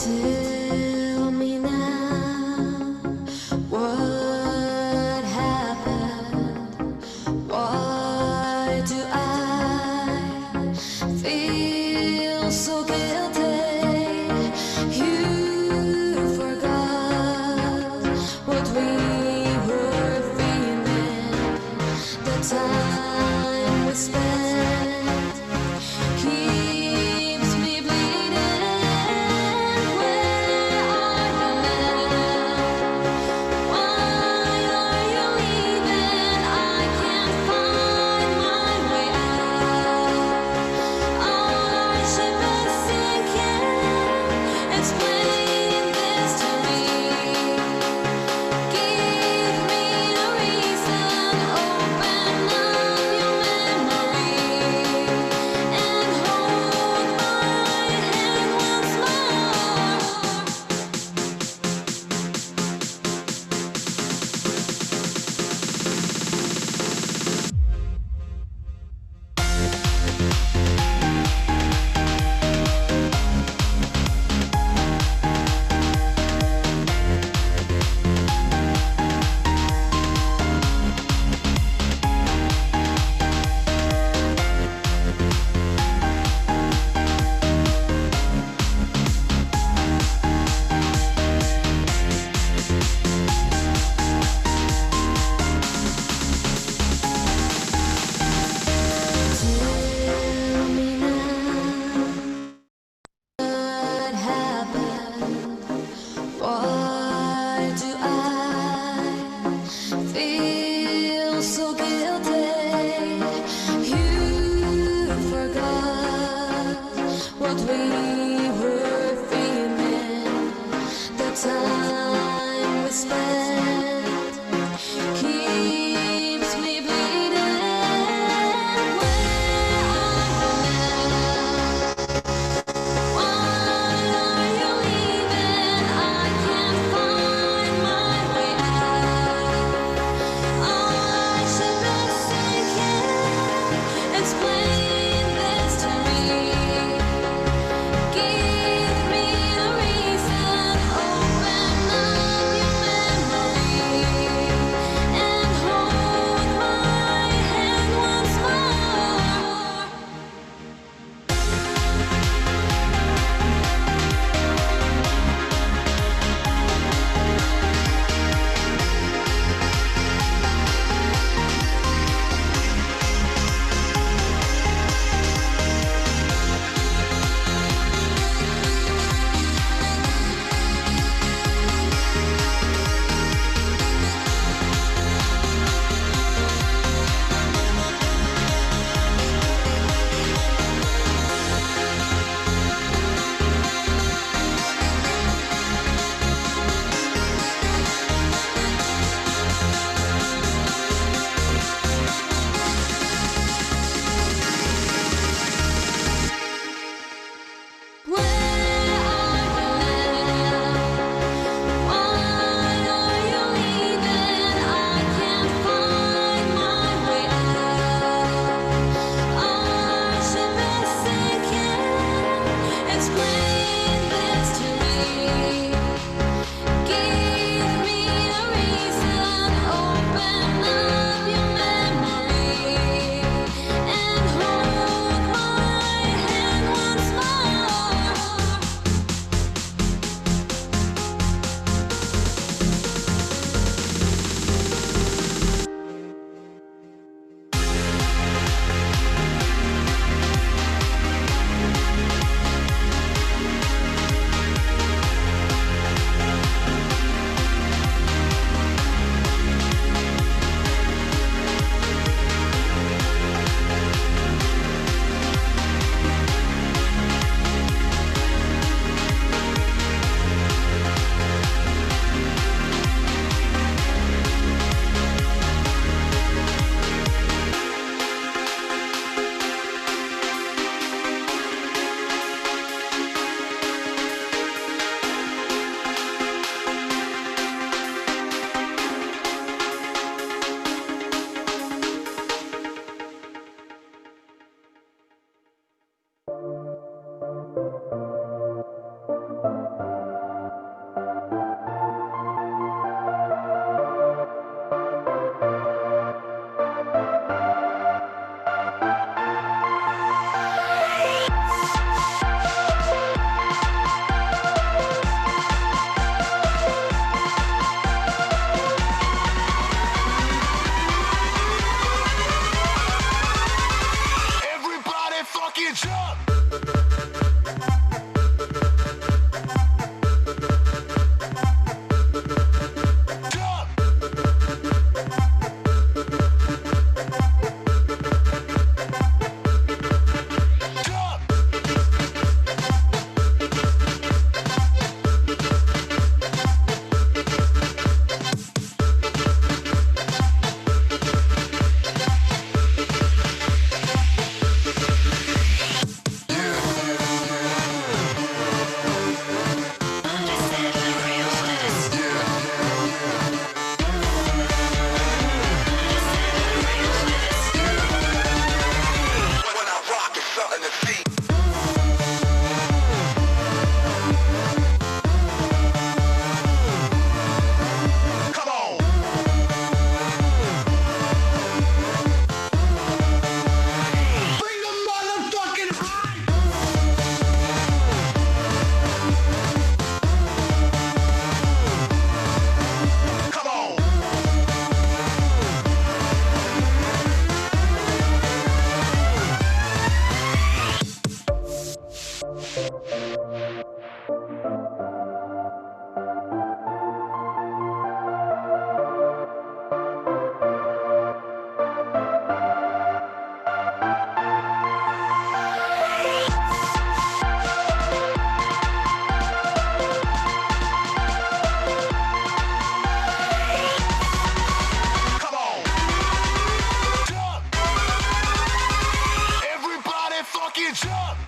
Tell me now what happened. Why do I feel so guilty? You forgot what we were feeling. The time we spent keeps me bleeding. Where are you now? Why are you leaving? I can't find my way out. Our ship is sinking. Explain this to me. Give me a reason. Open up your memory and hold my hand once more. Tell me now what happened. Why do I feel so guilty? You forgot what we were feeling. The time we spent keeps me bleeding. Where are you now? Why are you leaving? I can't find my way out. Our ship is sinking. Explain this to me. fucking jump. Fucking jump!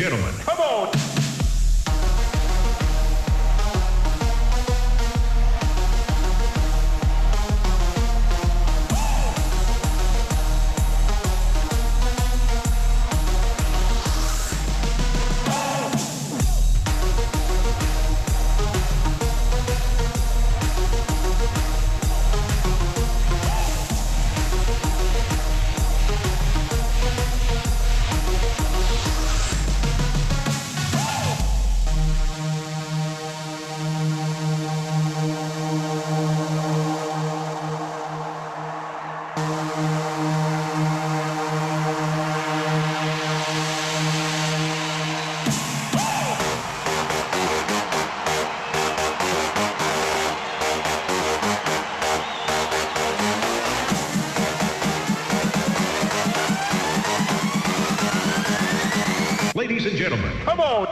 gentlemen, come on! Ladies and gentlemen, come on!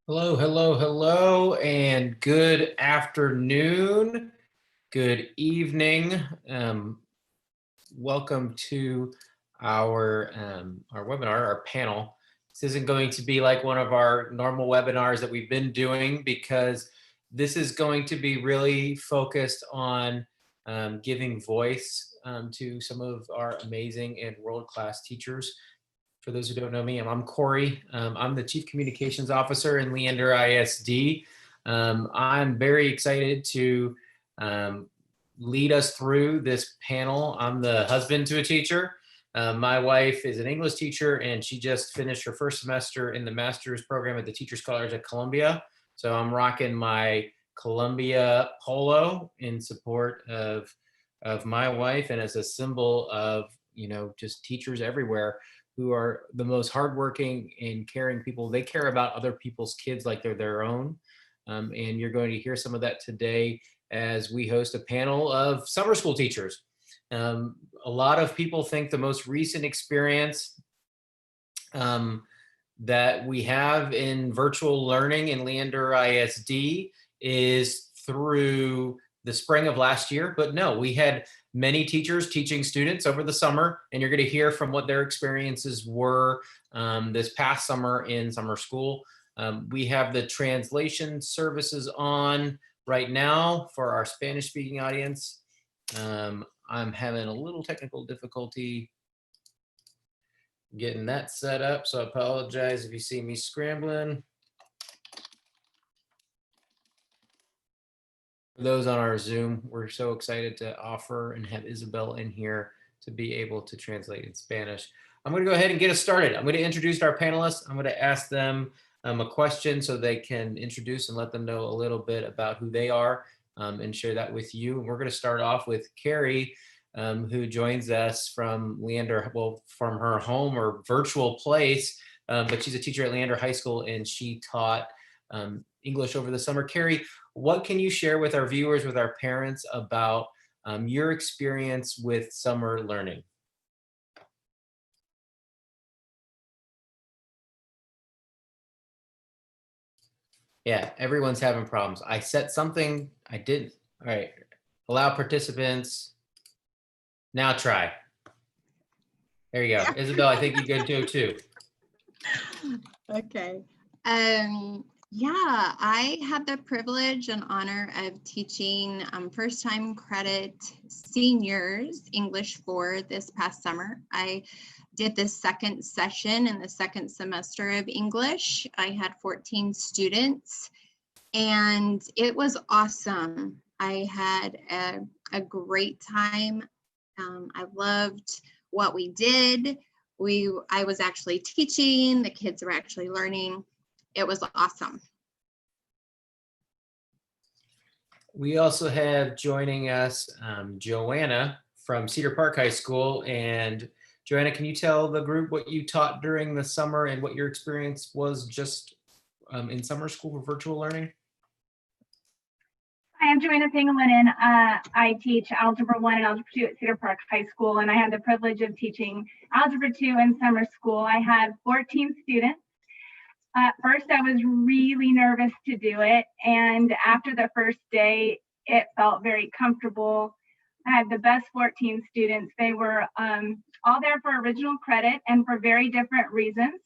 Hello, hello, hello, and good afternoon, good evening. Welcome to our webinar, our panel. This isn't going to be like one of our normal webinars that we've been doing, because this is going to be really focused on giving voice to some of our amazing and world-class teachers. For those who don't know me, I'm Corey. I'm the Chief Communications Officer in Leander ISD. I'm very excited to lead us through this panel. I'm the husband to a teacher. My wife is an English teacher, and she just finished her first semester in the master's program at the Teachers College at Columbia. So I'm rocking my Columbia polo in support of my wife, and as a symbol of, you know, just teachers everywhere who are the most hardworking and caring people. They care about other people's kids like they're their own. And you're going to hear some of that today as we host a panel of summer school teachers. A lot of people think the most recent experience that we have in virtual learning in Leander ISD is through the spring of last year, but no, we had many teachers teaching students over the summer, and you're going to hear from what their experiences were this past summer in summer school. We have the translation services on right now for our Spanish speaking audience. I'm having a little technical difficulty getting that set up, so I apologize if you see me scrambling. For those on our Zoom, we're so excited to offer and have Isabel in here to be able to translate in Spanish. I'm going to go ahead and get us started. I'm going to introduce our panelists. I'm going to ask them a question so they can introduce and let them know a little bit about who they are and share that with you. And we're going to start off with Carrie, who joins us from Leander, well, from her home or virtual place, but she's a teacher at Leander High School, and she taught English over the summer. Carrie, what can you share with our viewers, with our parents, about your experience with summer learning? Yeah, everyone's having problems. I set something, I didn't. All right, allow participants. Now try. There you go. Isabel, I think you could do too. Okay. Yeah, I had the privilege and honor of teaching first-time credit seniors English 4 this past summer. I did the second session in the second semester of English. I had 14 students, and it was awesome. I had a great time. I loved what we did. I was actually teaching, the kids were actually learning. It was awesome. We also have joining us Joanna from Cedar Park High School. And Joanna, can you tell the group what you taught during the summer and what your experience was just in summer school for virtual learning? Hi, I'm Joanna Pangilinan. I teach Algebra 1 and Algebra 2 at Cedar Park High School, and I had the privilege of teaching Algebra 2 in summer school. I had 14 students. At first, I was really nervous to do it, and after the first day, it felt very comfortable. I had the best 14 students. They were all there for original credit and for very different reasons.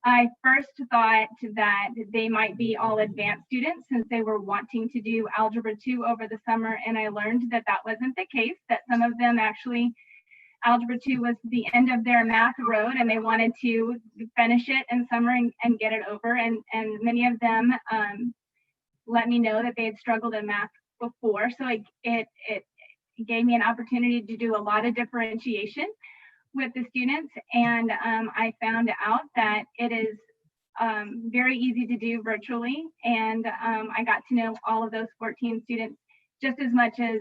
I first thought that they might be all advanced students since they were wanting to do Algebra 2 over the summer, and I learned that that wasn't the case, that some of them actually, Algebra 2 was the end of their math road and they wanted to finish it in summer and get it over. And many of them let me know that they had struggled in math before. So it gave me an opportunity to do a lot of differentiation with the students, and I found out that it is very easy to do virtually, and I got to know all of those 14 students just as much as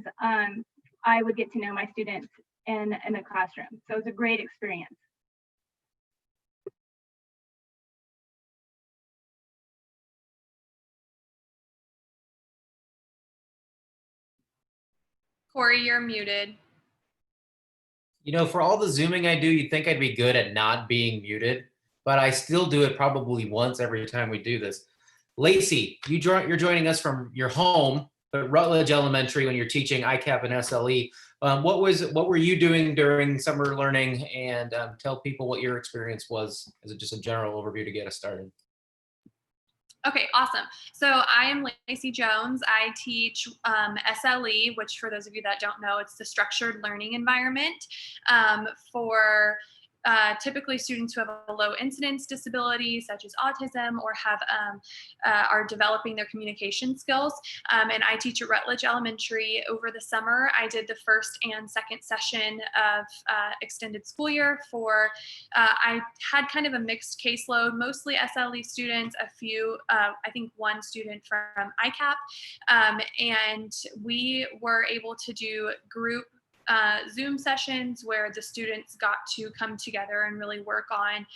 I would get to know my students in the classroom. So it was a great experience. Corey, you're muted. You know, for all the Zooming I do, you'd think I'd be good at not being muted, but I still do it probably once every time we do this. Lacey, you're joining us from your home, but Rutledge Elementary when you're teaching ICAP and SLE. What were you doing during summer learning? And tell people what your experience was as just a general overview to get us started. Okay, awesome. So I am Lacey Jones. I teach SLE, which for those of you that don't know, it's the structured learning environment for typically students who have a low incidence disability such as autism or have are developing their communication skills. And I teach at Rutledge Elementary. Over the summer, I did the first and second session of extended school year for, I had kind of a mixed caseload, mostly SLE students, a few, I think one student from ICAP. And we were able to do group Zoom sessions where the students got to come together and really work on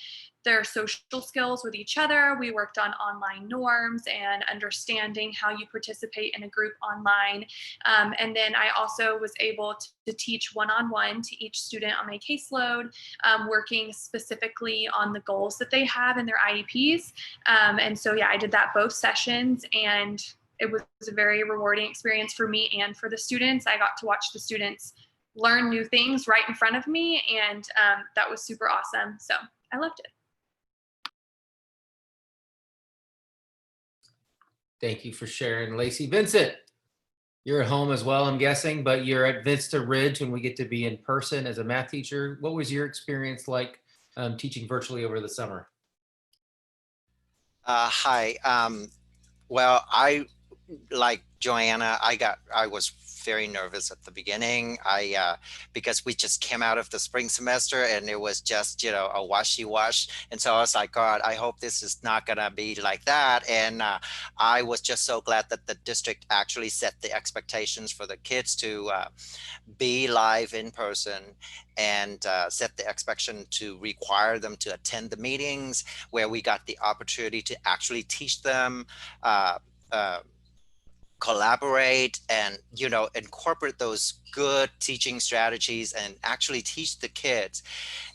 their social skills with each other. We worked on online norms and understanding how you participate in a group online. And then I also was able to teach one-on-one to each student on my caseload, working specifically on the goals that they have in their IEPs. And so, yeah, I did that both sessions, and it was a very rewarding experience for me and for the students. I got to watch the students learn new things right in front of me, and that was super awesome. So I loved it. Thank you for sharing, Lacey. Vincent, you're at home as well, I'm guessing, but you're at Vista Ridge and we get to be in person as a math teacher. What was your experience like teaching virtually over the summer? Hi. Well, I, like Joanna, I was very nervous at the beginning. Because we just came out of the spring semester and it was just, you know, a washy-wash. And so I was like, God, I hope this is not gonna be like that. And I was just so glad that the district actually set the expectations for the kids to be live in person, and set the expectation to require them to attend the meetings where we got the opportunity to actually teach them, collaborate, and, you know, incorporate those good teaching strategies and actually teach the kids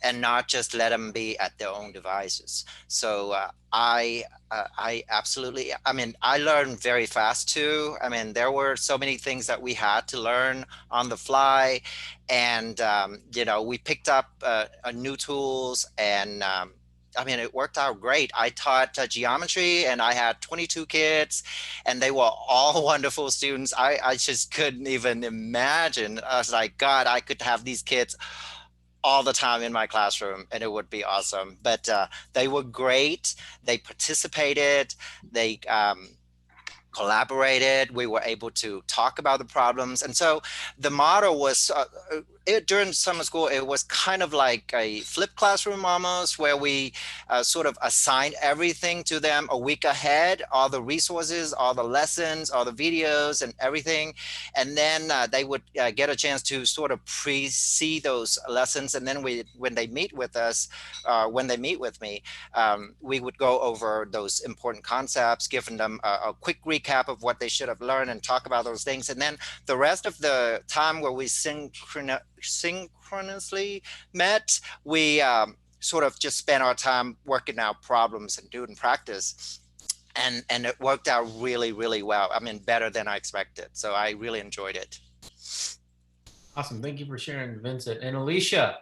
and not just let them be at their own devices. So I absolutely, I mean, I learned very fast too. I mean, there were so many things that we had to learn on the fly, and you know, we picked up new tools, and I mean, it worked out great. I taught geometry and I had 22 kids and they were all wonderful students. I just couldn't even imagine. I was like, God, I could have these kids all the time in my classroom and it would be awesome. But they were great. They participated. They collaborated. We were able to talk about the problems. And so the model was during summer school, it was kind of like a flipped classroom almost, where we sort of assigned everything to them a week ahead, all the resources, all the lessons, all the videos and everything. And then they would get a chance to sort of pre-see those lessons. And then when they meet with us, when they meet with me, we would go over those important concepts, giving them a quick recap of what they should have learned and talk about those things. And then the rest of the time where we synchronously met, we sort of just spent our time working out problems and doing practice. And it worked out really, really well. I mean, better than I expected. So I really enjoyed it. Awesome. Thank you for sharing, Vincent. And Alicia,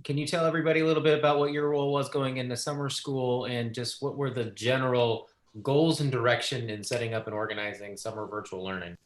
can you tell everybody a little bit about what your role was going into summer school and just what were the general goals and direction in setting up and organizing summer virtual learning?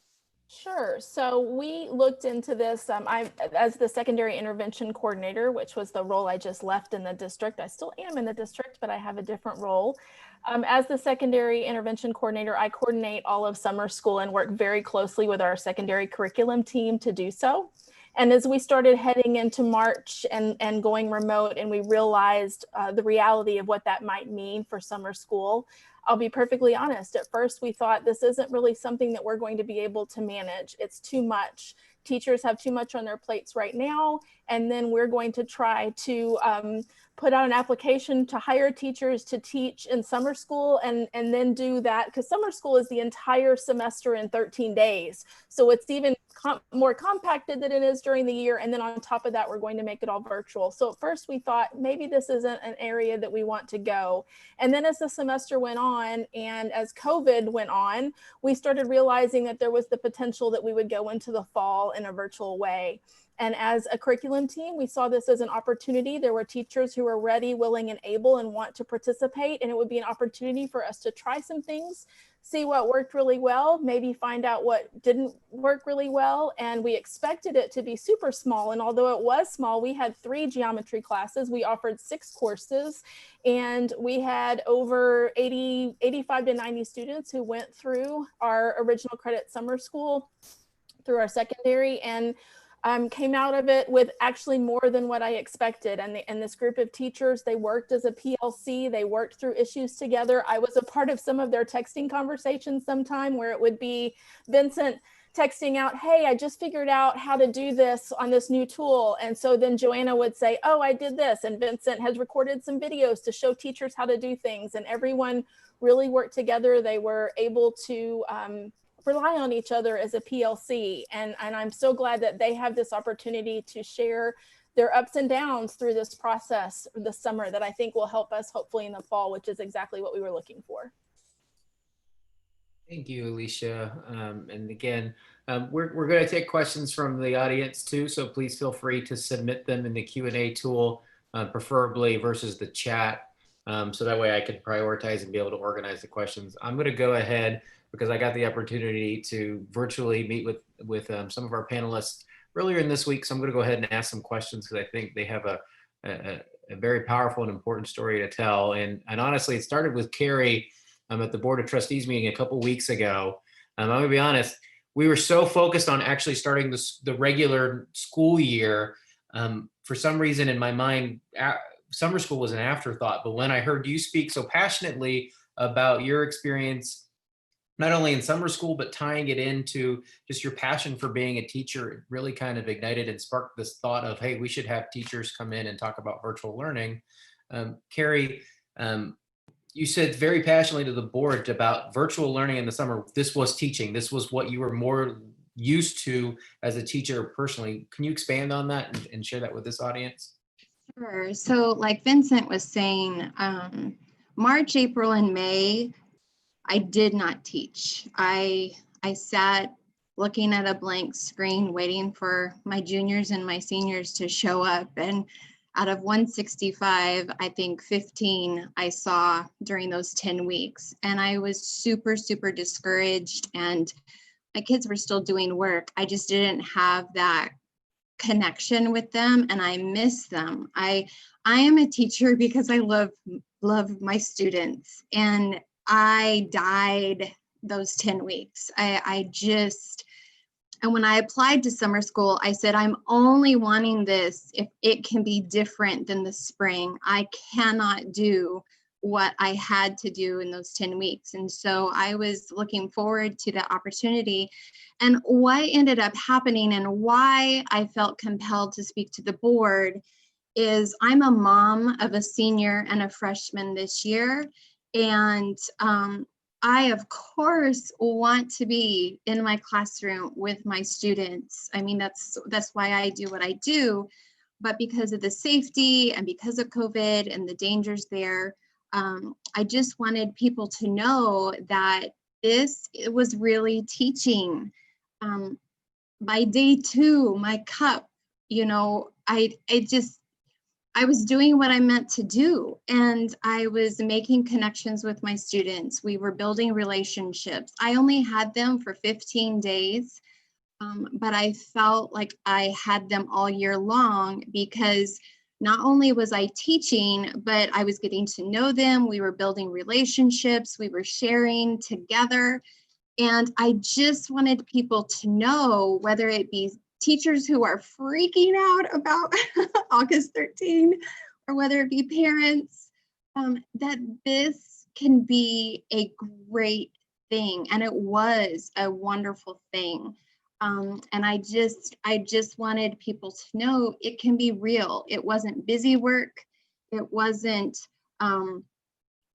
Sure. So we looked into this. I, as the secondary intervention coordinator, which was the role I just left in the district. I still am in the district, but I have a different role. As the secondary intervention coordinator, I coordinate all of summer school and work very closely with our secondary curriculum team to do so. And as we started heading into March and going remote, and we realized the reality of what that might mean for summer school, I'll be perfectly honest. At first, we thought this isn't really something that we're going to be able to manage. It's too much. Teachers have too much on their plates right now. And then we're going to try to put out an application to hire teachers to teach in summer school and then do that, because summer school is the entire semester in 13 days. So it's even more compacted than it is during the year. And then on top of that, we're going to make it all virtual. So at first we thought maybe this isn't an area that we want to go. And then as the semester went on and as COVID went on, we started realizing that there was the potential that we would go into the fall in a virtual way. And as a curriculum team, we saw this as an opportunity. There were teachers who were ready, willing, and able and want to participate. And it would be an opportunity for us to try some things, see what worked really well, maybe find out what didn't work really well. And we expected it to be super small. And although it was small, we had 3 geometry classes. We offered 6 courses, and we had over 85 to 90 students who went through our original credit summer school through our secondary, and came out of it with actually more than what I expected. And this group of teachers, they worked as a PLC, they worked through issues together. I was a part of some of their texting conversations sometime, where it would be Vincent texting out, hey, I just figured out how to do this on this new tool. And so then Joanna would say, oh, I did this. And Vincent has recorded some videos to show teachers how to do things. And everyone really worked together. They were able to rely on each other as a PLC. And I'm so glad that they have this opportunity to share their ups and downs through this process this summer that I think will help us hopefully in the fall, which is exactly what we were looking for. Thank you, Alicia. And again, we're going to take questions from the audience too, so please feel free to submit them in the Q&A tool, preferably versus the chat, so that way I can prioritize and be able to organize the questions. I'm going to go ahead, because I got the opportunity to virtually meet with some of our panelists earlier in this week. So I'm going to go ahead and ask some questions, because I think they have a very powerful and important story to tell. And honestly, it started with Carrie at the Board of Trustees meeting a couple weeks ago. I'm going to be honest, we were so focused on actually starting the regular school year. For some reason in my mind, summer school was an afterthought. But when I heard you speak so passionately about your experience, not only in summer school, but tying it into just your passion for being a teacher, it really kind of ignited and sparked this thought of, hey, we should have teachers come in and talk about virtual learning. Carrie, you said very passionately to the board about virtual learning in the summer. This was teaching. This was what you were more used to as a teacher personally. Can you expand on that and share that with this audience? Sure. So like Vincent was saying, March, April, and May, I did not teach. I sat looking at a blank screen, waiting for my juniors and my seniors to show up. And out of 165, I think 15 I saw during those 10 weeks. And I was super, super discouraged, and my kids were still doing work. I just didn't have that connection with them, and I miss them. I am a teacher because I love my students, and I died those 10 weeks. And when I applied to summer school, I said, I'm only wanting this if it can be different than the spring. I cannot do what I had to do in those 10 weeks. And so I was looking forward to that opportunity. And what ended up happening and why I felt compelled to speak to the board is I'm a mom of a senior and a freshman this year. And I, of course, want to be in my classroom with my students. I mean, that's why I do what I do. But because of the safety and because of COVID and the dangers there, I just wanted people to know that it was really teaching. By day 2, my cup, you know, I was doing what I meant to do, and I was making connections with my students. We were building relationships. I only had them for 15 days, but I felt like I had them all year long because not only was I teaching, but I was getting to know them. We were building relationships. We were sharing together. And I just wanted people to know, whether it be teachers who are freaking out about August 13, or whether it be parents, that this can be a great thing. And it was a wonderful thing. And I just wanted people to know it can be real. It wasn't busy work. It wasn't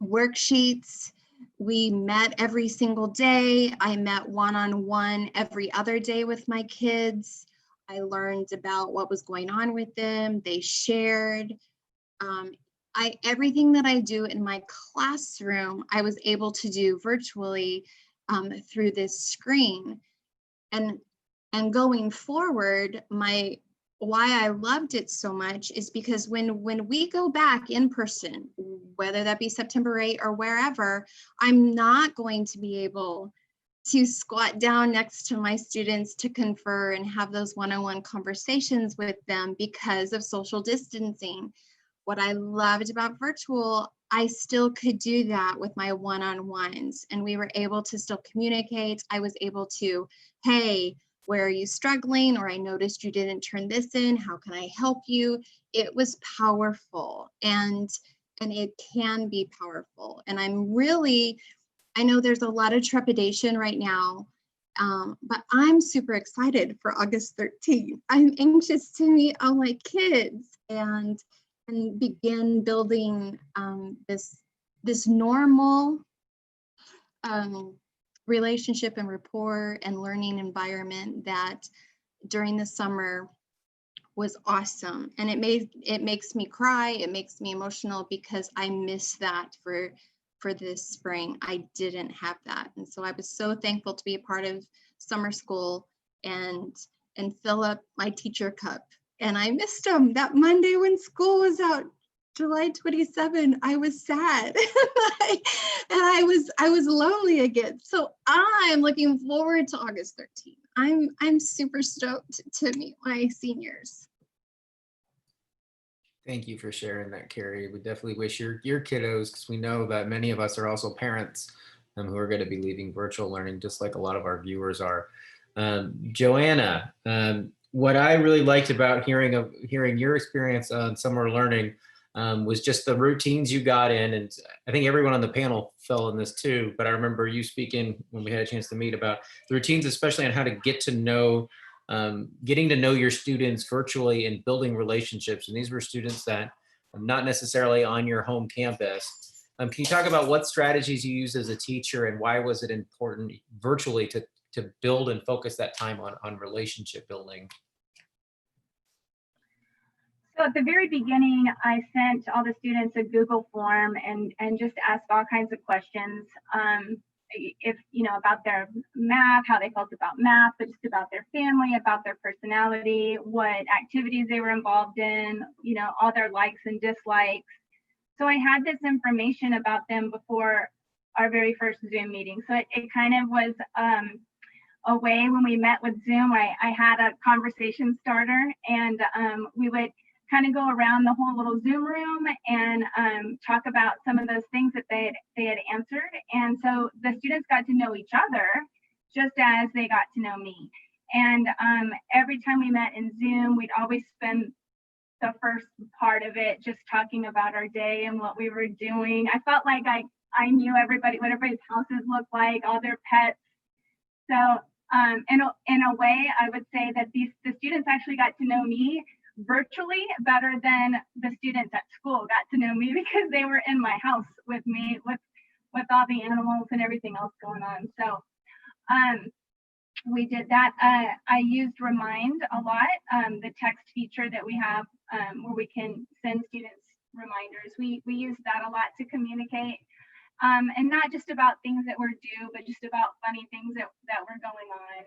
worksheets. We met every single day. I met one-on-one every other day with my kids. I learned about what was going on with them. They shared. Everything that I do in my classroom, I was able to do virtually through this screen. And going forward, why I loved it so much is because when we go back in person, whether that be September 8 or wherever, I'm not going to be able to squat down next to my students to confer and have those one-on-one conversations with them because of social distancing. What I loved about virtual, I still could do that with my one-on-ones, and we were able to still communicate. I was able to, hey, where are you struggling? Or I noticed you didn't turn this in. How can I help you? It was powerful, and it can be powerful. And I know there's a lot of trepidation right now, but I'm super excited for August 13th. I'm anxious to meet all my kids and begin building this normal relationship and rapport and learning environment that during the summer was awesome. And it makes me cry, it makes me emotional because I miss that for this spring. I didn't have that. And so I was so thankful to be a part of summer school and fill up my teacher cup. And I missed them that Monday when school was out. July 27, I was sad and I was lonely again. So I'm looking forward to August 13. I'm super stoked to meet my seniors. Thank you for sharing that, Carrie. We definitely wish your kiddos, because we know that many of us are also parents who are going to be leaving virtual learning, just like a lot of our viewers are. Joanna, what I really liked about hearing your experience on summer learning was just the routines you got in. And I think everyone on the panel fell in this too, but I remember you speaking when we had a chance to meet about the routines, especially on how to get to know, getting to know your students virtually and building relationships. And these were students that are not necessarily on your home campus. Can you talk about what strategies you used as a teacher and why was it important virtually to build and focus that time on relationship building? So at the very beginning, I sent all the students a Google form and just asked all kinds of questions. If, about their math, how they felt about math, but just about their family, about their personality, what activities they were involved in, all their likes and dislikes. So I had this information about them before our very first Zoom meeting. So it kind of was a way when we met with Zoom, I had a conversation starter and we would kind of go around the whole little Zoom room and talk about some of those things that they had answered. And so the students got to know each other just as they got to know me. And every time we met in Zoom, we'd always spend the first part of it just talking about our day and what we were doing. I felt like I knew everybody, what everybody's houses looked like, all their pets. So in a way, I would say that the students actually got to know me virtually better than the students at school got to know me, because they were in my house with me with all the animals and everything else going on. So we did that. I used Remind a lot, the text feature that we have where we can send students reminders. We use that a lot to communicate, and not just about things that were due, but just about funny things that were going on.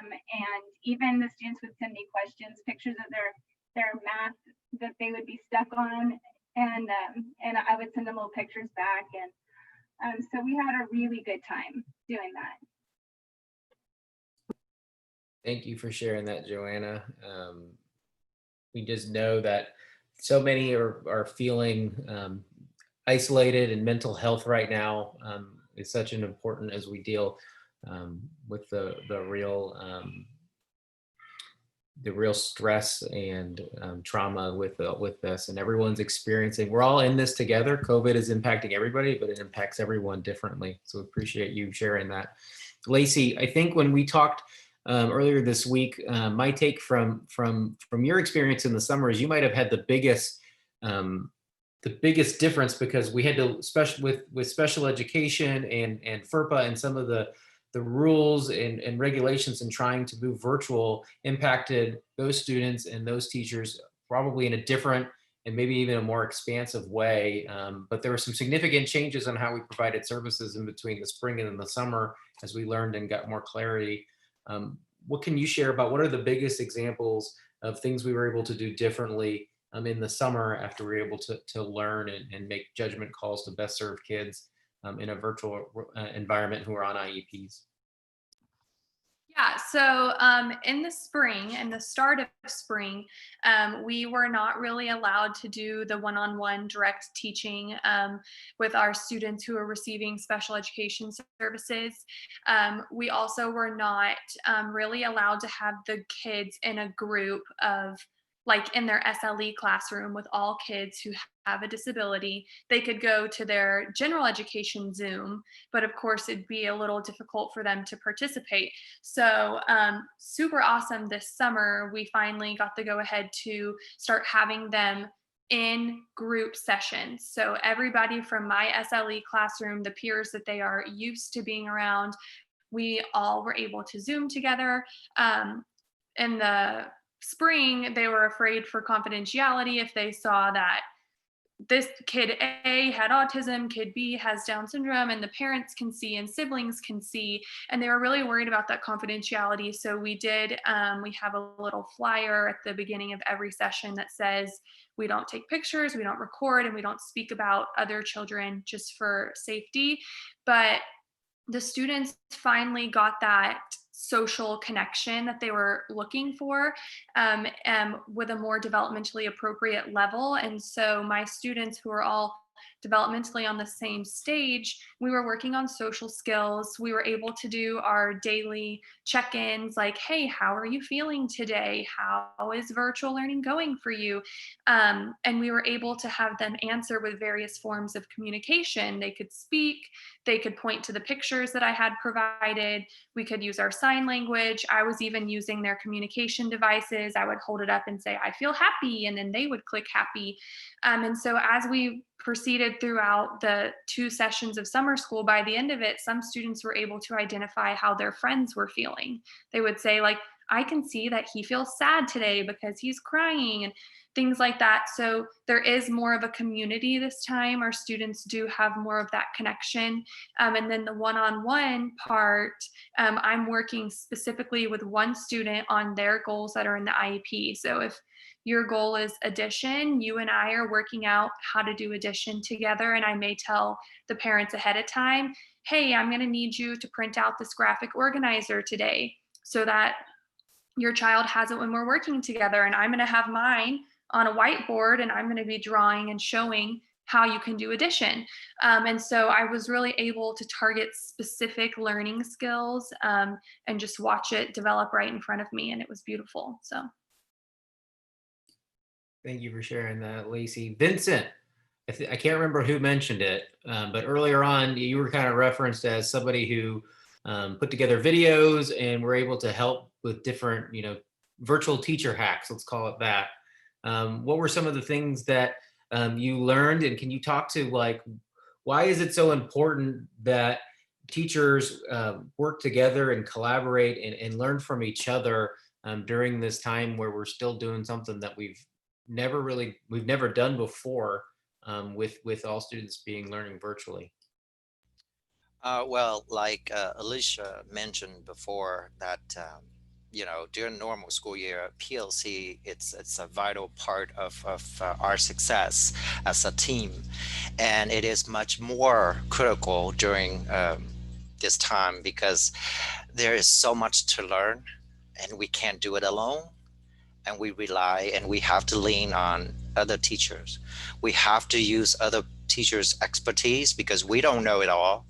And even the students would send me questions, pictures of their math that they would be stuck on, and I would send them little pictures back, and so we had a really good time doing that. Thank you for sharing that, Joanna. We just know that so many are feeling isolated, and mental health right now is such an important as we deal with the real stress and trauma with this, and everyone's experiencing. We're all in this together. COVID is impacting everybody, but it impacts everyone differently. So appreciate you sharing that. Lacey, I think when we talked earlier this week, my take from your experience in the summer is you might have had the biggest difference, because we had to, especially with special education and FERPA and some of the rules and regulations and trying to move virtual impacted those students and those teachers probably in a different and maybe even a more expansive way. But there were some significant changes on how we provided services in between the spring and the summer as we learned and got more clarity. What can you share about what are the biggest examples of things we were able to do differently in the summer after we were able to learn and make judgment calls to best serve kids in a virtual environment who are on IEPs? Yeah, so in the spring and the start of spring, we were not really allowed to do the one-on-one direct teaching with our students who are receiving special education services. We also were not really allowed to have the kids in a group of, like in their SLE classroom with all kids who have a disability. They could go to their general education Zoom, but of course it'd be a little difficult for them to participate. So super awesome this summer, we finally got the go ahead to start having them in group sessions. So everybody from my SLE classroom, the peers that they are used to being around, we all were able to Zoom together. In the spring, they were afraid for confidentiality if they saw that this kid A had autism, kid B has Down syndrome, and the parents can see and siblings can see, and they were really worried about that confidentiality. So we did, we have a little flyer at the beginning of every session that says, we don't take pictures, we don't record, and we don't speak about other children just for safety. But the students finally got that social connection that they were looking for with a more developmentally appropriate level. And so my students, who are all developmentally on the same stage, we were working on social skills. We were able to do our daily check-ins, like, hey, how are you feeling today? How is virtual learning going for you? And we were able to have them answer with various forms of communication. They could speak, they could point to the pictures that I had provided. We could use our sign language. I was even using their communication devices. I would hold it up and say, I feel happy, and then they would click happy. And so as we proceeded throughout the 2 sessions of summer school, by the end of it, some students were able to identify how their friends were feeling. They would say, like, I can see that he feels sad today because he's crying, and things like that. So there is more of a community this time. Our students do have more of that connection. And then the one-on-one part, I'm working specifically with one student on their goals that are in the IEP. So if your goal is addition, you and I are working out how to do addition together. And I may tell the parents ahead of time, hey, I'm going to need you to print out this graphic organizer today so that your child has it when we're working together. And I'm going to have mine on a whiteboard, and I'm going to be drawing and showing how you can do addition. And so I was really able to target specific learning skills and just watch it develop right in front of me. And it was beautiful. So. Thank you for sharing that, Lacey. Vincent, I can't remember who mentioned it, but earlier on, you were kind of referenced as somebody who put together videos and were able to help with different, virtual teacher hacks, let's call it that. What were some of the things that you learned, and can you talk to why is it so important that teachers work together and collaborate and learn from each other during this time where we're still doing something that we've never done before, with all students being learning virtually? Well, like Alicia mentioned before, that during normal school year, PLC it's a vital part of our success as a team, and it is much more critical during this time because there is so much to learn, and we can't do it alone, and we rely and we have to lean on other teachers. We have to use other teachers' expertise because we don't know it all.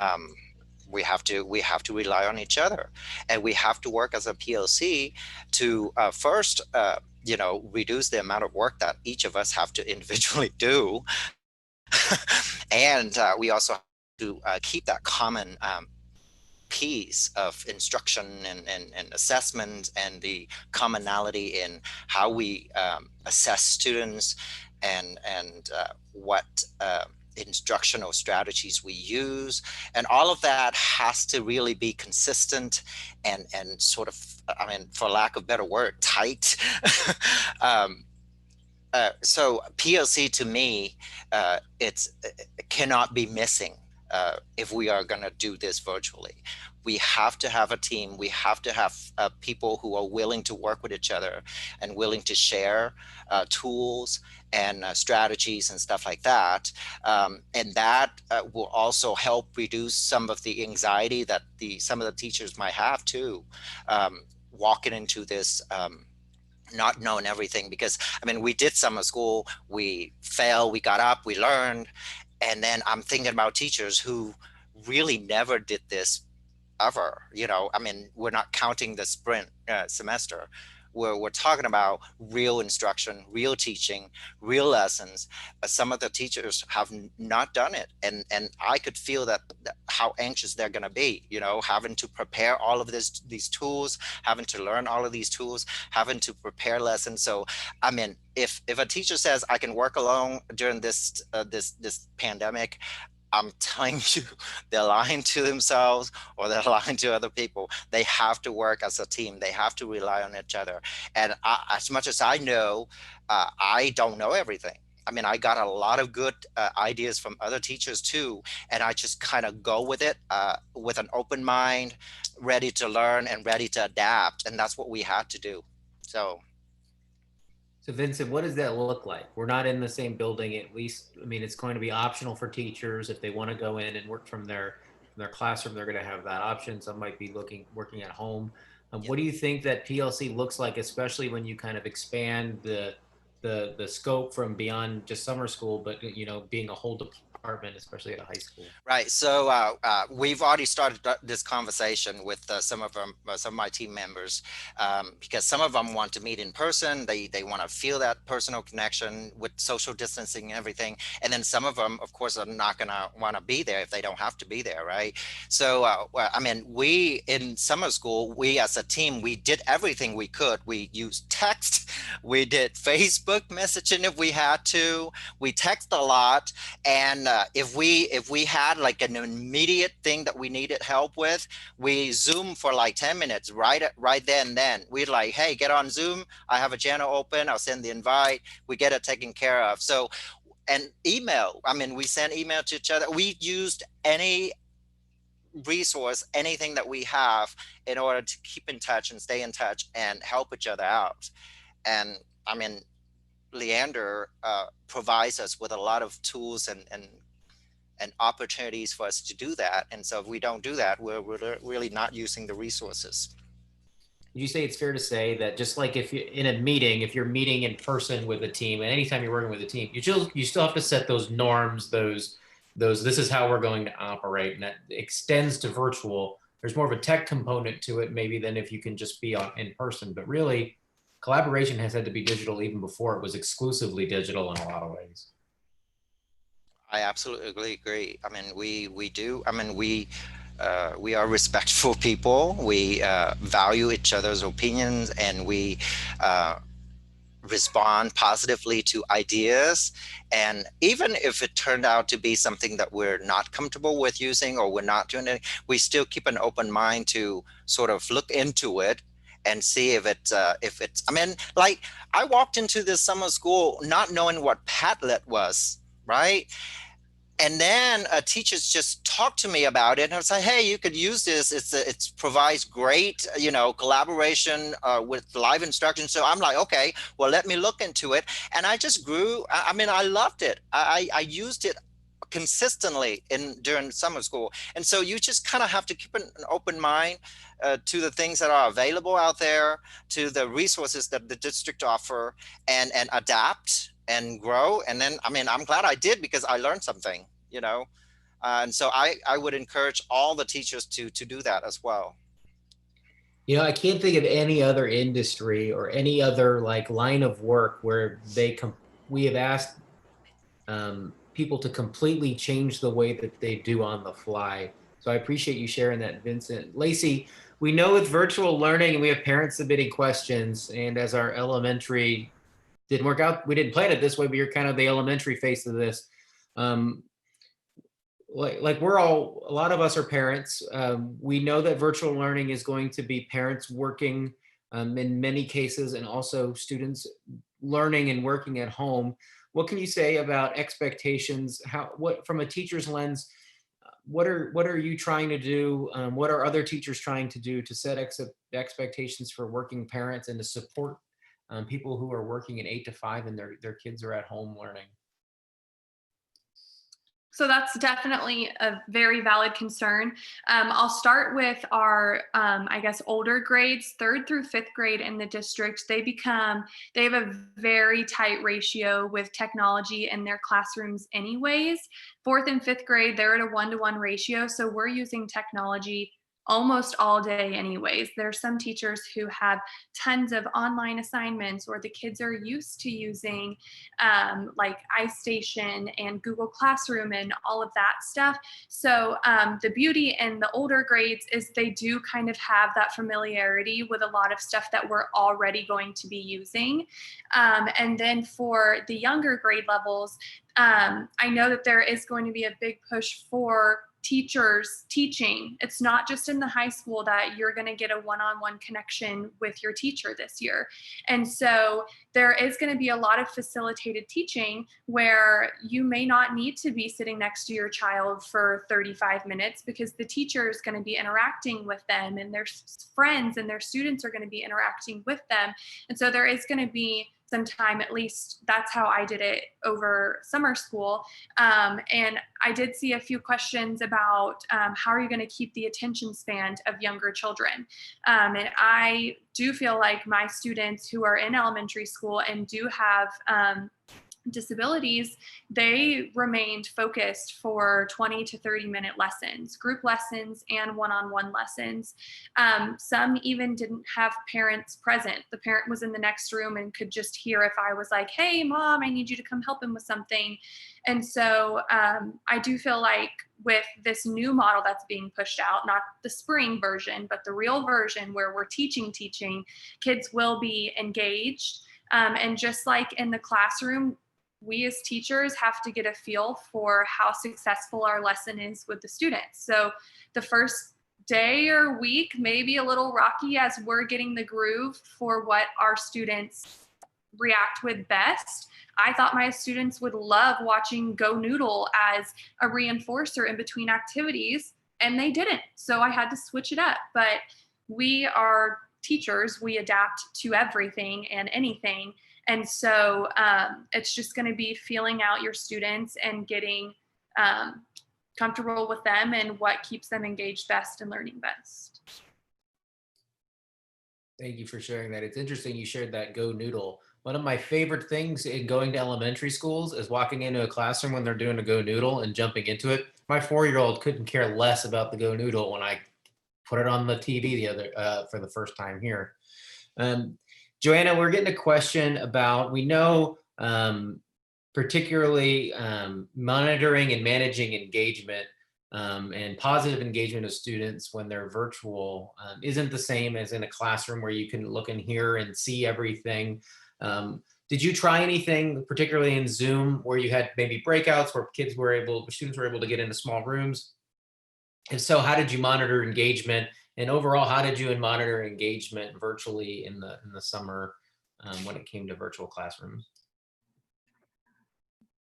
um, we have to rely on each other, and we have to work as a PLC to first reduce the amount of work that each of us have to individually do. And we also have to keep that common piece of instruction and assessment, and the commonality in how we assess students, and what instructional strategies we use, and all of that has to really be consistent and sort of, I mean, for lack of a better word, tight. um, so PLC to me, it cannot be missing if we are going to do this virtually. We have to have a team. We have to have people who are willing to work with each other and willing to share tools and strategies and stuff like that. And that will also help reduce some of the anxiety that some of the teachers might have too, walking into this not knowing everything. Because I mean, we did summer school, we failed, we got up, we learned. And then I'm thinking about teachers who really never did this ever. I mean, we're not counting the sprint semester. We're talking about real instruction, real teaching, real lessons. Some of the teachers have not done it, and I could feel that how anxious they're going to be, having to prepare all of these tools, having to learn all of these tools, having to prepare lessons. So I mean, if a teacher says I can work alone during this pandemic, I'm telling you, they're lying to themselves, or they're lying to other people. They have to work as a team. They have to rely on each other. And as much as I know, I don't know everything. I mean, I got a lot of good ideas from other teachers too, and I just kind of go with it with an open mind, ready to learn and ready to adapt. And that's what we had to do. So Vincent, what does that look like? We're not in the same building, at least. I mean, it's going to be optional for teachers if they want to go in and work from their classroom. They're going to have that option. Some might be working at home. What do you think that PLC looks like, especially when you kind of expand the scope from beyond just summer school, but being a whole department, especially at a high school? Right. So we've already started this conversation with some of my team members, because some of them want to meet in person. They want to feel that personal connection with social distancing and everything. And then some of them, of course, are not going to want to be there if they don't have to be there. Right. So I mean, we in summer school, we as a team, we did everything we could. We used text. We did Facebook messaging if we had to. We text a lot, and if we had like an immediate thing that we needed help with, we Zoom for like 10 minutes right then and then. We'd like, hey, get on Zoom. I have a channel open. I'll send the invite. We get it taken care of. So, and email. I mean, we send email to each other. We used any resource, anything that we have, in order to keep in touch and stay in touch and help each other out. And I mean, Leander provides us with a lot of tools and opportunities for us to do that. And so if we don't do that, we're really not using the resources. would you say it's fair to say that just like if you in a meeting, if you're meeting in person with a team, and anytime you're working with a team, you still have to set those norms, those this is how we're going to operate, and that extends to virtual. There's more of a tech component to it maybe than if you can just be in person, but really collaboration has had to be digital even before it was exclusively digital in a lot of ways. I absolutely agree. I mean, we do. I mean, we are respectful people. We value each other's opinions, and we respond positively to ideas. And even if it turned out to be something that we're not comfortable with using, or we're not doing it, we still keep an open mind to sort of look into it and see if it's I mean, like, I walked into this summer school not knowing what Padlet was, right? And then teachers just talked to me about it, and I was like, hey, you could use this. It provides great, collaboration with live instruction. So I'm like, okay, well, let me look into it. And I just grew. I mean, I loved it. I used it consistently during summer school. And so you just kind of have to keep an open mind to the things that are available out there, to the resources that the district offer, and adapt and grow. And then, I mean, I'm glad I did, because I learned something, and so I would encourage all the teachers to do that as well. I can't think of any other industry or any other like line of work where we have asked people to completely change the way that they do on the fly. So I appreciate you sharing that, Vincent. Lacey, we know with virtual learning, and we have parents submitting questions, and as our elementary didn't work out, we didn't plan it this way, but you're kind of the elementary face of this. Like a lot of us are parents. We know that virtual learning is going to be parents working in many cases, and also students learning and working at home. What can you say about expectations? What from a teacher's lens, what are you trying to do? What are other teachers trying to do to set expectations for working parents and to support people who are working in 8 to 5 and their kids are at home learning? So that's definitely a very valid concern. I'll start with our, I guess, older grades, 3rd through 5th grade in the district. They have a very tight ratio with technology in their classrooms anyways. 4th and 5th grade, they're at a 1-to-1 ratio. So we're using technology almost all day anyways. There's some teachers who have tons of online assignments, or the kids are used to using like iStation and Google Classroom and all of that stuff. So the beauty in the older grades is they do kind of have that familiarity with a lot of stuff that we're already going to be using. And then for the younger grade levels, I know that there is going to be a big push for teachers teaching. It's not just in the high school that you're going to get a one-on-one connection with your teacher this year. And so there is going to be a lot of facilitated teaching where you may not need to be sitting next to your child for 35 minutes, because the teacher is going to be interacting with them, and their friends and their students are going to be interacting with them. And so there is going to be some time, at least that's how I did it over summer school. And I did see a few questions about how are you going to keep the attention span of younger children? And I do feel like my students who are in elementary school and do have disabilities, they remained focused for 20 to 30-minute lessons, group lessons and one-on-one lessons. Some even didn't have parents present. The parent was in the next room and could just hear if I was like, hey, mom, I need you to come help him with something. And so I do feel like with this new model that's being pushed out, not the spring version, but the real version where we're teaching, kids will be engaged. And just like in the classroom, we as teachers have to get a feel for how successful our lesson is with the students. So the first day or week may be a little rocky as we're getting the groove for what our students react with best. I thought my students would love watching Go Noodle as a reinforcer in between activities, and they didn't. So I had to switch it up. But we are teachers, we adapt to everything and anything. And so it's just going to be feeling out your students and getting comfortable with them and what keeps them engaged best and learning best. Thank you for sharing that. It's interesting you shared that Go Noodle. One of my favorite things in going to elementary schools is walking into a classroom when they're doing a Go Noodle and jumping into it. My 4-year-old couldn't care less about the Go Noodle when I put it on the TV for the first time here. Um, Joanna, we're getting a question about, we know particularly monitoring and managing engagement and positive engagement of students when they're virtual isn't the same as in a classroom where you can look and hear and see everything. Did you try anything, particularly in Zoom, where you had maybe breakouts where students were able to get into small rooms? If so, how did you monitor engagement? And overall, how did you monitor engagement virtually in the summer when it came to virtual classrooms?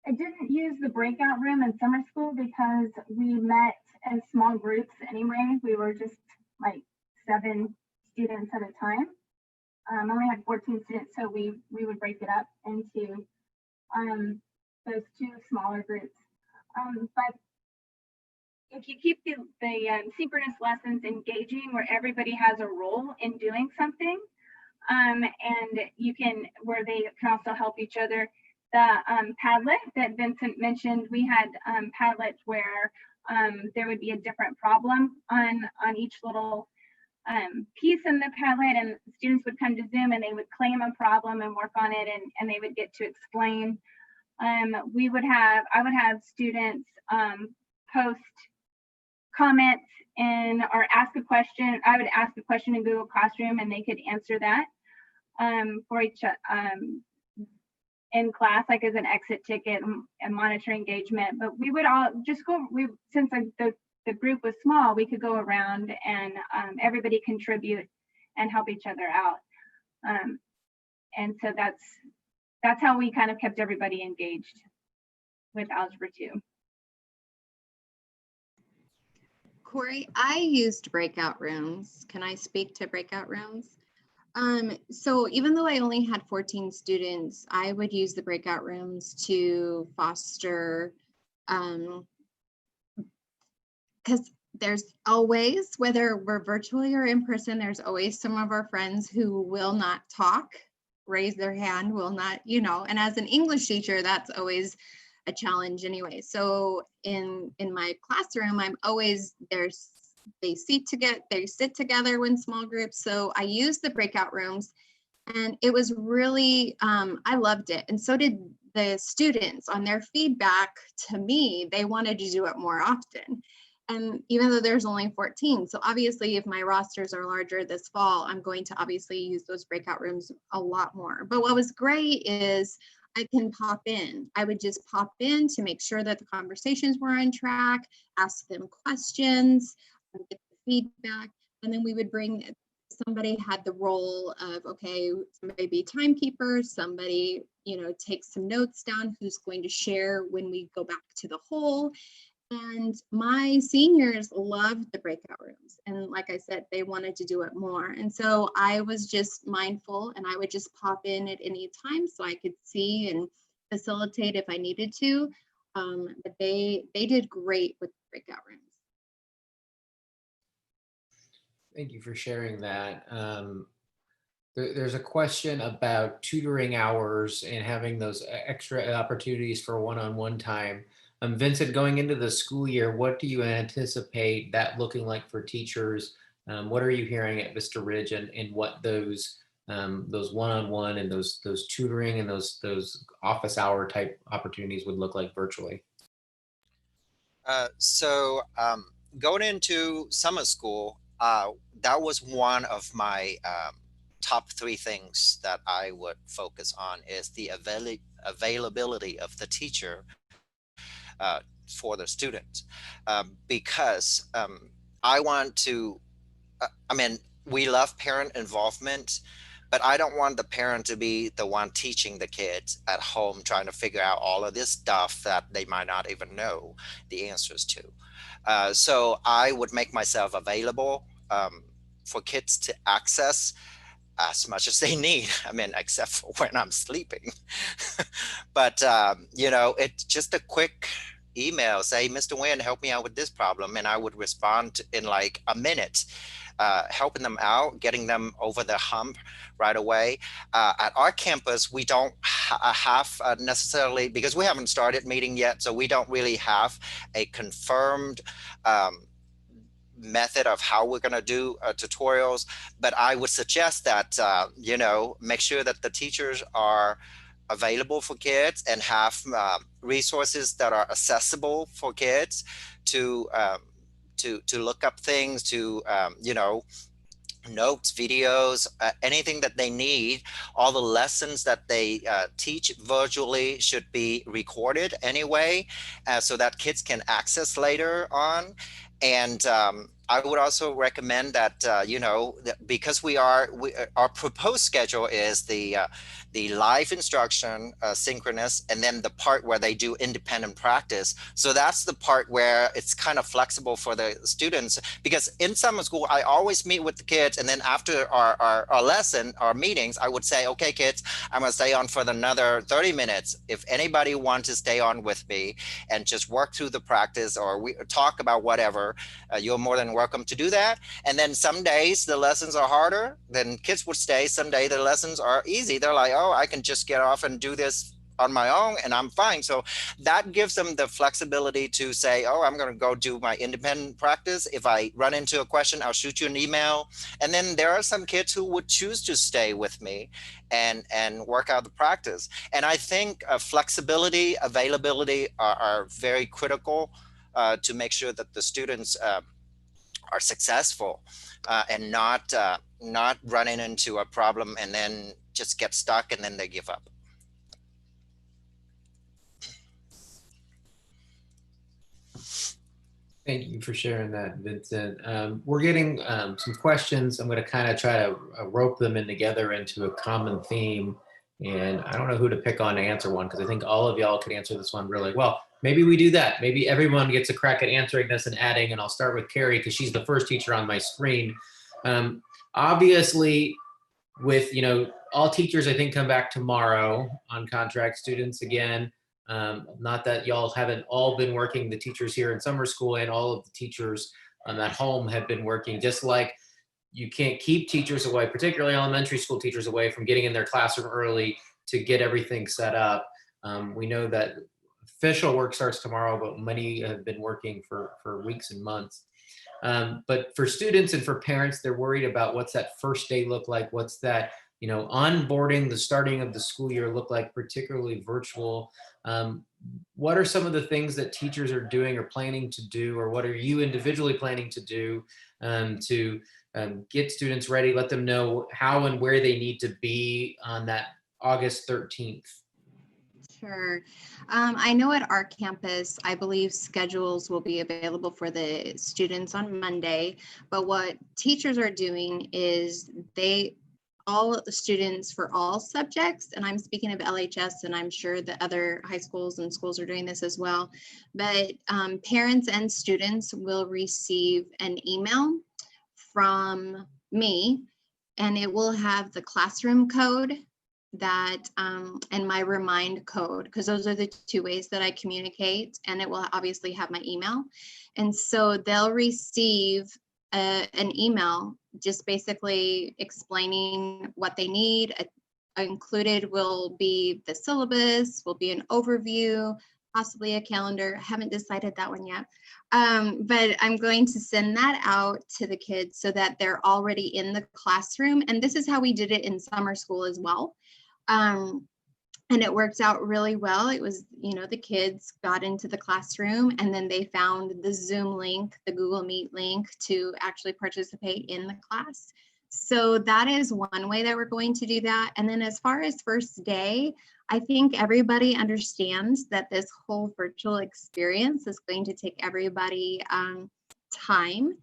I didn't use the breakout room in summer school because we met in small groups anyway. We were just like 7 students at a time. I only had 14 students, so we would break it up into those 2 smaller groups. But if you keep the synchronous lessons engaging, where everybody has a role in doing something, and you can, where they can also help each other. The Padlet that Vincent mentioned, we had Padlets where there would be a different problem on each little piece in the Padlet, and students would come to Zoom and they would claim a problem and work on it, and they would get to explain. I would have students post comments or ask a question. I would ask a question in Google Classroom and they could answer that for each in class, like as an exit ticket and monitor engagement. But we would all just go, since the group was small, we could go around and everybody contribute and help each other out. And so that's how we kind of kept everybody engaged with Algebra 2. Corey, I used breakout rooms. Can I speak to breakout rooms? So even though I only had 14 students, I would use the breakout rooms to foster, because there's always, whether we're virtually or in person, there's always some of our friends who will not talk, raise their hand, will not, and as an English teacher, that's always a challenge anyway. So in my classroom, I'm always they sit together in small groups. So I used the breakout rooms and it was really, I loved it. And so did the students. On their feedback to me, they wanted to do it more often. And even though there's only 14, so obviously if my rosters are larger this fall, I'm going to obviously use those breakout rooms a lot more. But what was great is I can pop in. I would just pop in to make sure that the conversations were on track, ask them questions, get the feedback, and then we would bring, somebody had the role of, okay, somebody be timekeeper, somebody, take some notes down, who's going to share when we go back to the whole. And my seniors loved the breakout rooms. And like I said, they wanted to do it more. And so I was just mindful and I would just pop in at any time so I could see and facilitate if I needed to. But they did great with the breakout rooms. Thank you for sharing that. There's a question about tutoring hours and having those extra opportunities for one-on-one time. Vincent, going into the school year, what do you anticipate that looking like for teachers? What are you hearing at Vista Ridge and what those one-on-one and those tutoring and those office hour type opportunities would look like virtually? So going into summer school, that was one of my top 3 things that I would focus on, is the availability of the teacher for the students, because I want to, we love parent involvement, but I don't want the parent to be the one teaching the kids at home, trying to figure out all of this stuff that they might not even know the answers to. So I would make myself available for kids to access as much as they need. Except for when I'm sleeping. But, it's just a quick, email, say, Mr. Nguyen, help me out with this problem. And I would respond in like a minute, helping them out, getting them over the hump right away. At our campus, we don't have necessarily, because we haven't started meeting yet, so we don't really have a confirmed method of how we're going to do tutorials. But I would suggest that, make sure that the teachers are available for kids and have resources that are accessible for kids to look up things, to notes, videos, anything that they need. All the lessons that they teach virtually should be recorded anyway, so that kids can access later on. And I would also recommend that, because our proposed schedule is the live instruction, synchronous, and then the part where they do independent practice. So that's the part where it's kind of flexible for the students, because in summer school, I always meet with the kids. And then after our lesson, our meetings, I would say, okay, kids, I'm gonna stay on for another 30 minutes. If anybody wants to stay on with me and just work through the practice, or we talk about whatever, you're more than welcome to do that. And then some days the lessons are harder, then kids would stay. Some days the lessons are easy. They're like, oh, I can just get off and do this on my own and I'm fine. So that gives them the flexibility to say, oh, I'm going to go do my independent practice. If I run into a question, I'll shoot you an email. And then there are some kids who would choose to stay with me and work out the practice. And I think flexibility, availability are very critical to make sure that the students are successful and not running into a problem and then just get stuck and then they give up. Thank you for sharing that, Vincent. We're getting some questions. I'm going to kind of try to rope them in together into a common theme. And I don't know who to pick on to answer one, because I think all of y'all could answer this one really well. Maybe we do that. Maybe everyone gets a crack at answering this and adding, and I'll start with Carrie because she's the first teacher on my screen. Obviously, with, all teachers, I think, come back tomorrow on contract students again. Not that y'all haven't all been working, the teachers here in summer school and all of the teachers at home have been working, just like you can't keep teachers away, particularly elementary school teachers, away from getting in their classroom early to get everything set up. We know that official work starts tomorrow, but many have been working for weeks and months. But for students and for parents, they're worried about what's that first day look like, what's that onboarding, the starting of the school year look like, particularly virtual. What are some of the things that teachers are doing or planning to do, or what are you individually planning to do to get students ready, let them know how and where they need to be on that August 13th? Sure. I know at our campus, I believe schedules will be available for the students on Monday, but what teachers are doing is all the students for all subjects, and I'm speaking of LHS, and I'm sure the other high schools and schools are doing this as well, but parents and students will receive an email from me, and it will have the classroom code that and my remind code, because those are the two ways that I communicate, and it will obviously have my email. And so they'll receive an email just basically explaining what they need. Included will be the syllabus, will be an overview, possibly a calendar. I haven't decided that one yet. But I'm going to send that out to the kids so that they're already in the classroom. And this is how we did it in summer school as well. And it worked out really well. It was, the kids got into the classroom and then they found the Zoom link, the Google Meet link to actually participate in the class. So that is one way that we're going to do that. And then as far as first day, I think everybody understands that this whole virtual experience is going to take everybody time.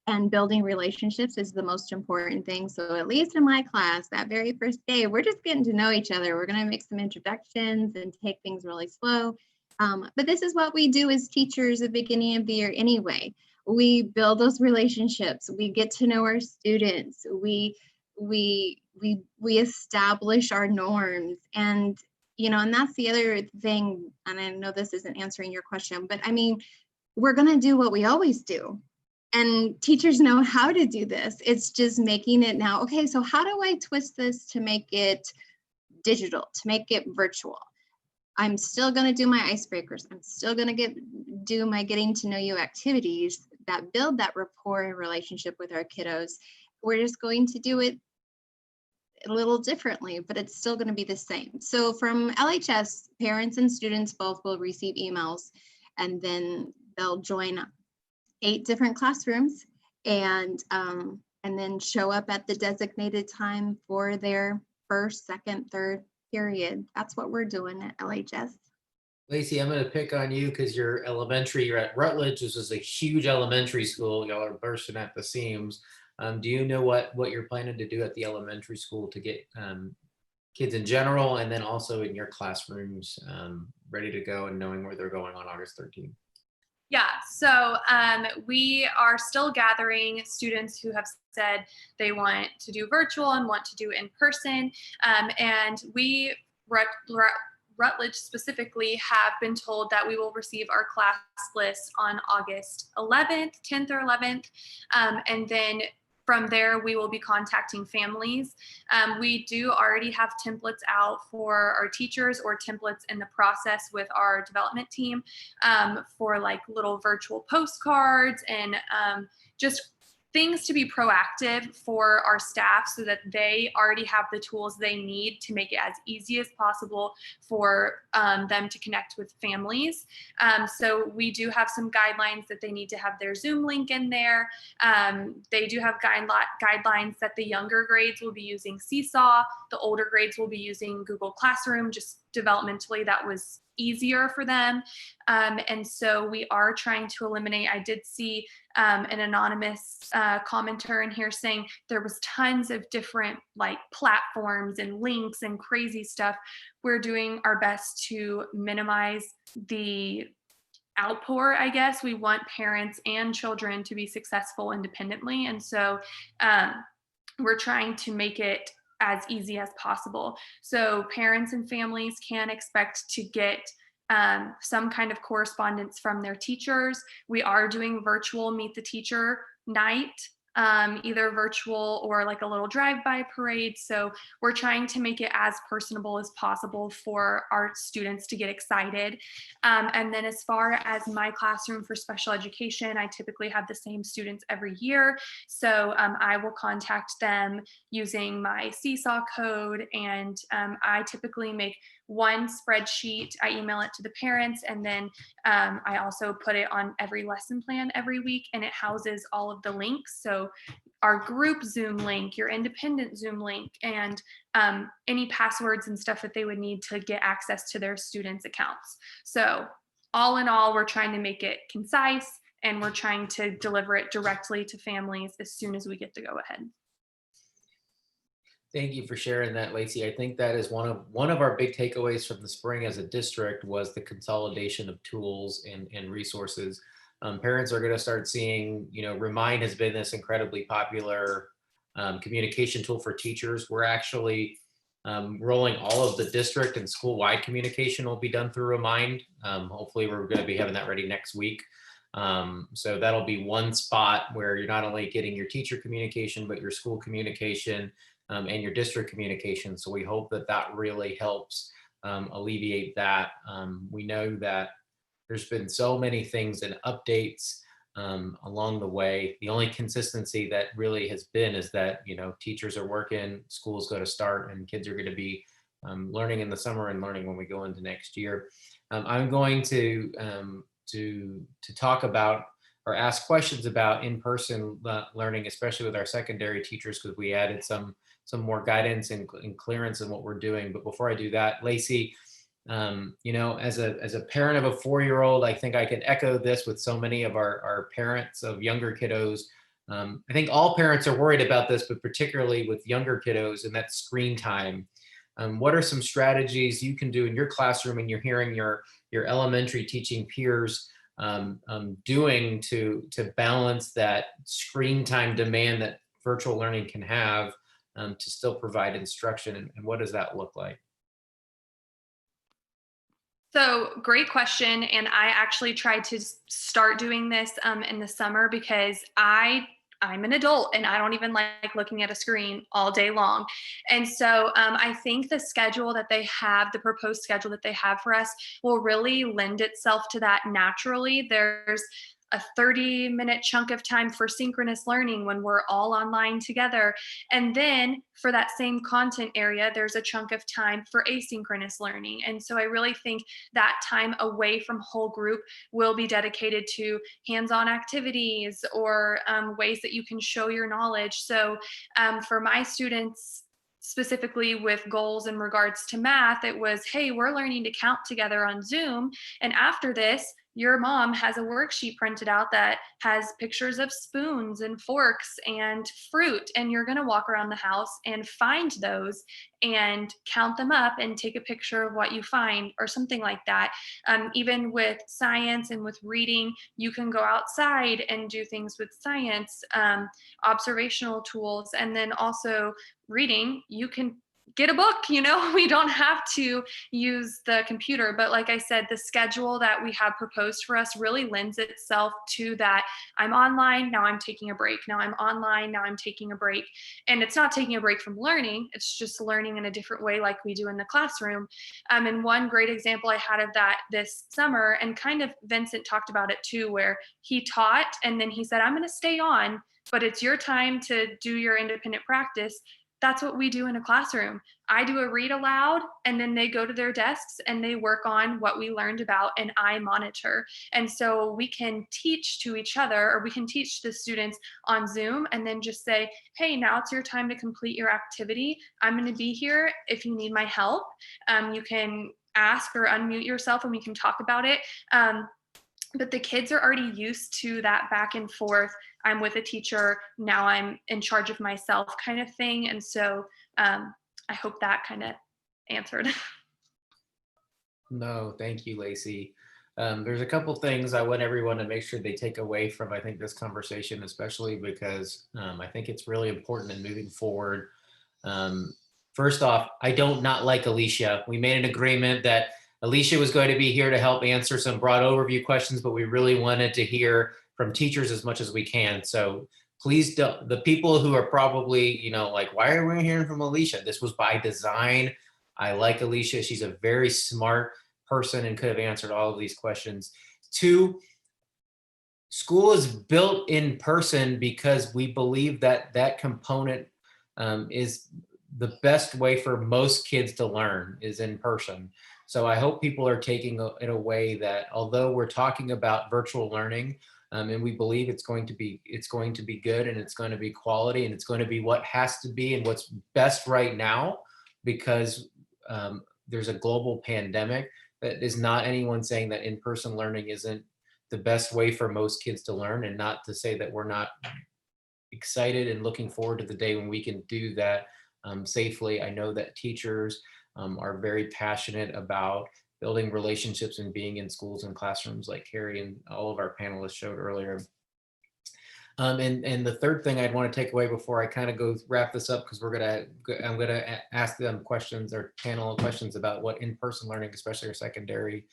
And building relationships is the most important thing. So at least in my class, that very first day, we're just getting to know each other. We're going to make some introductions and take things really slow. But this is what we do as teachers at the beginning of the year anyway. We build those relationships. We get to know our students. We establish our norms. And And that's the other thing, and I know this isn't answering your question, but I mean, we're going to do what we always do. And teachers know how to do this. It's just making it now, okay, so how do I twist this to make it digital, to make it virtual? I'm still going to do my icebreakers. I'm still going to do my getting to know you activities that build that rapport and relationship with our kiddos. We're just going to do it a little differently, but it's still going to be the same. So from LHS, parents and students both will receive emails, and then they'll join 8 different classrooms and then show up at the designated time for their first, second, third period. That's what we're doing at LHS. Lacey, I'm going to pick on you because you're elementary. You're at Rutledge. This is a huge elementary school. Y'all are bursting at the seams. Do you know what you're planning to do at the elementary school to get kids in general, and then also in your classrooms ready to go and knowing where they're going on August 13th? Yeah, so we are still gathering students who have said they want to do virtual and want to do in person. And we, Rutledge specifically, have been told that we will receive our class list on August 11th, 10th or 11th. And then from there, we will be contacting families. We do already have templates out for our teachers, or templates in the process with our development team for like little virtual postcards and just things to be proactive for our staff so that they already have the tools they need to make it as easy as possible for them to connect with families. So we do have some guidelines that they need to have their Zoom link in there. They do have guidelines that the younger grades will be using Seesaw, the older grades will be using Google Classroom. Just developmentally, that was easier for them. And so we are trying to eliminate, I did see an anonymous commenter in here saying there was tons of different like platforms and links and crazy stuff. We're doing our best to minimize the outpour, I guess. We want parents and children to be successful independently. And so we're trying to make it as easy as possible. So parents and families can expect to get some kind of correspondence from their teachers. We are doing virtual meet the teacher night, either virtual or like a little drive-by parade. So we're trying to make it as personable as possible for our students to get excited. And then as far as my classroom for special education, I typically have the same students every year. So I will contact them using my Seesaw code, and I typically make one spreadsheet. I email it to the parents, and then I also put it on every lesson plan every week, and it houses all of the links. So our group Zoom link, your independent Zoom link, and any passwords and stuff that they would need to get access to their students' accounts. So all in all, we're trying to make it concise, and we're trying to deliver it directly to families as soon as we get the go ahead. Thank you for sharing that, Lacey. I think that is one of our big takeaways from the spring as a district was the consolidation of tools and resources. Parents are going to start seeing, Remind has been this incredibly popular communication tool for teachers. We're actually rolling all of the district and school-wide communication will be done through Remind. Hopefully we're going to be having that ready next week. So that'll be one spot where you're not only getting your teacher communication, but your school communication and your district communication. So we hope that that really helps alleviate that. We know that there's been so many things and updates along the way. The only consistency that really has been is that, teachers are working, schools go to start, and kids are going to be learning in the summer and learning when we go into next year. I'm going to talk about or ask questions about in-person learning, especially with our secondary teachers, because we added some more guidance and clearance in what we're doing. But before I do that, Lacey, as a parent of a 4-year-old, I think I could echo this with so many of our parents of younger kiddos. I think all parents are worried about this, but particularly with younger kiddos, and that's screen time. What are some strategies you can do in your classroom and you're hearing your elementary teaching peers doing to balance that screen time demand that virtual learning can have to still provide instruction, and what does that look like? So great question. And I actually tried to start doing this in the summer because I'm an adult and I don't even like looking at a screen all day long. And so I think the schedule that they have, the proposed schedule that they have for us, will really lend itself to that naturally. There's a 30-minute chunk of time for synchronous learning when we're all online together. And then for that same content area, there's a chunk of time for asynchronous learning. And so I really think that time away from whole group will be dedicated to hands-on activities or ways that you can show your knowledge. So for my students, specifically with goals in regards to math, it was, hey, we're learning to count together on Zoom. And after this, your mom has a worksheet printed out that has pictures of spoons and forks and fruit. And you're going to walk around the house and find those and count them up and take a picture of what you find or something like that. Even with science and with reading, you can go outside and do things with science, observational tools, and then also reading, you can get a book, we don't have to use the computer. But like I said, the schedule that we have proposed for us really lends itself to that. I'm online, now I'm taking a break. Now I'm online, now I'm taking a break. And it's not taking a break from learning, it's just learning in a different way like we do in the classroom. And one great example I had of that this summer, and kind of Vincent talked about it too, where he taught and then he said, I'm going to stay on, but it's your time to do your independent practice. That's what we do in a classroom. I do a read aloud and then they go to their desks and they work on what we learned about and I monitor. And so we can teach to each other, or we can teach the students on Zoom and then just say, hey, now it's your time to complete your activity. I'm going to be here if you need my help. You can ask or unmute yourself and we can talk about it. But the kids are already used to that back and forth. I'm with a teacher, now I'm in charge of myself kind of thing. And so I hope that kind of answered. No, thank you, Lacey. There's a couple things I want everyone to make sure they take away from, I think, this conversation, especially because I think it's really important in moving forward. First off, I don't not like Alicia. We made an agreement that Alicia was going to be here to help answer some broad overview questions, but we really wanted to hear from teachers as much as we can. So please don't, the people who are probably, like, why are we hearing from Alicia? This was by design. I like Alicia. She's a very smart person and could have answered all of these questions. Two, school is built in person because we believe that that component is the best way for most kids to learn is in person. So I hope people are taking it away that although we're talking about virtual learning, and we believe it's going to be good and it's going to be quality and it's going to be what has to be and what's best right now, because there's a global pandemic. That is not anyone saying that in-person learning isn't the best way for most kids to learn, and not to say that we're not excited and looking forward to the day when we can do that safely. I know that teachers are very passionate about building relationships and being in schools and classrooms, like Carrie and all of our panelists showed earlier. And the third thing I'd want to take away before I kind of go wrap this up, because I'm gonna ask them questions or panel questions about what in-person learning, especially our secondary.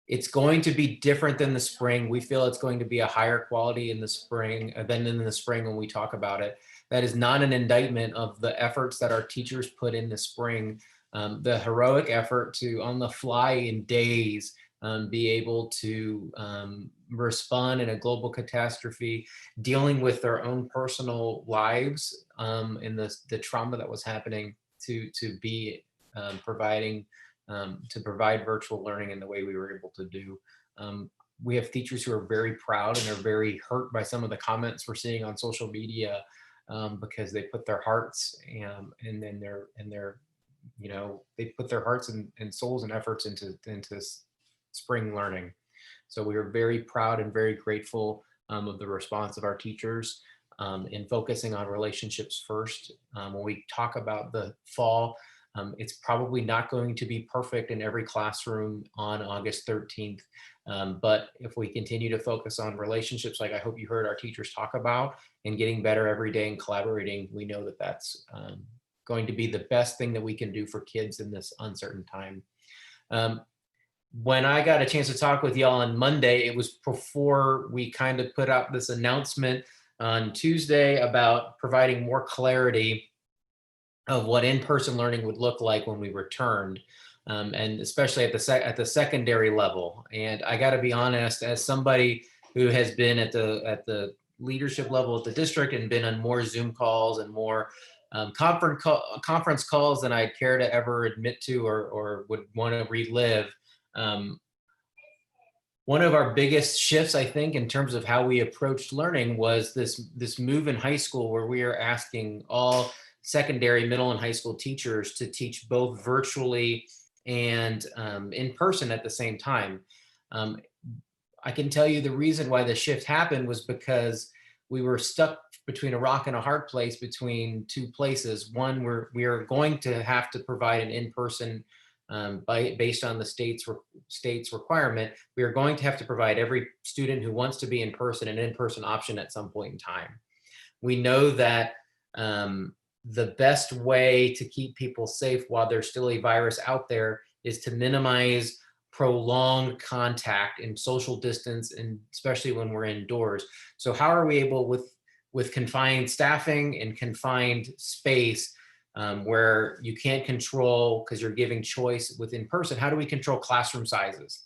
It's going to be different than the spring. We feel it's going to be a higher quality in the spring than in the spring when we talk about it. That is not an indictment of the efforts that our teachers put in the spring. The heroic effort to, on the fly in days, be able to respond in a global catastrophe, dealing with their own personal lives and the trauma that was happening, to be providing to provide virtual learning in the way we were able to do. We have teachers who are very proud and are very hurt by some of the comments we're seeing on social media because they put their hearts and then they put their hearts and souls and efforts into spring learning. So we are very proud and very grateful of the response of our teachers in focusing on relationships first. When we talk about the fall, it's probably not going to be perfect in every classroom on August 13th. But if we continue to focus on relationships, like I hope you heard our teachers talk about, and getting better every day and collaborating, we know that that's going to be the best thing that we can do for kids in this uncertain time. When I got a chance to talk with y'all on Monday, it was before we kind of put out this announcement on Tuesday about providing more clarity of what in-person learning would look like when we returned, and especially at the secondary level. And I got to be honest, as somebody who has been at the leadership level at the district and been on more Zoom calls and more conference calls than I'd care to ever admit to or would want to relive. One of our biggest shifts, I think, in terms of how we approached learning was this move in high school where we are asking all secondary, middle, and high school teachers to teach both virtually and in person at the same time. I can tell you the reason why the shift happened was because we were stuck between a rock and a hard place between two places. One, we are going to have to provide an in-person based on the state's requirement. We are going to have to provide every student who wants to be in person an in-person option at some point in time. We know that the best way to keep people safe while there's still a virus out there is to minimize prolonged contact and social distance, and especially when we're indoors. So how are we able with confined staffing and confined space where you can't control because you're giving choice within person, how do we control classroom sizes?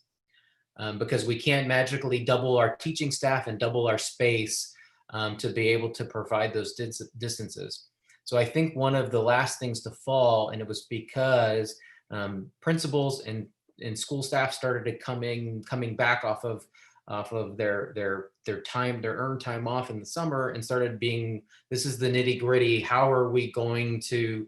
Because we can't magically double our teaching staff and double our space to be able to provide those distances. So I think one of the last things to fall, and it was because principals and school staff started coming back off of their time, their earned time off in the summer, and started being, this is the nitty gritty. How are we going to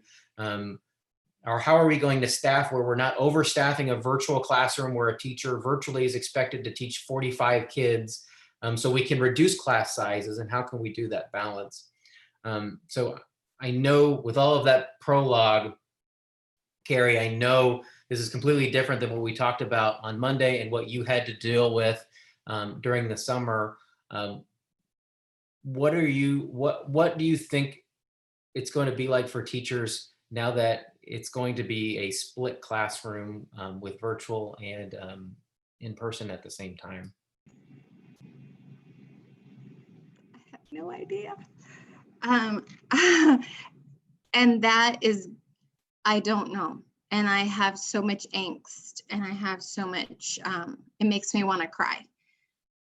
staff where we're not overstaffing a virtual classroom where a teacher virtually is expected to teach 45 kids, so we can reduce class sizes, and how can we do that balance? So I know with all of that prologue, Carrie, I know this is completely different than what we talked about on Monday and what you had to deal with during the summer. What do you think it's going to be like for teachers now that it's going to be a split classroom with virtual and in person at the same time? I have no idea. And that is, I don't know. And I have so much angst, and I have so much, it makes me want to cry.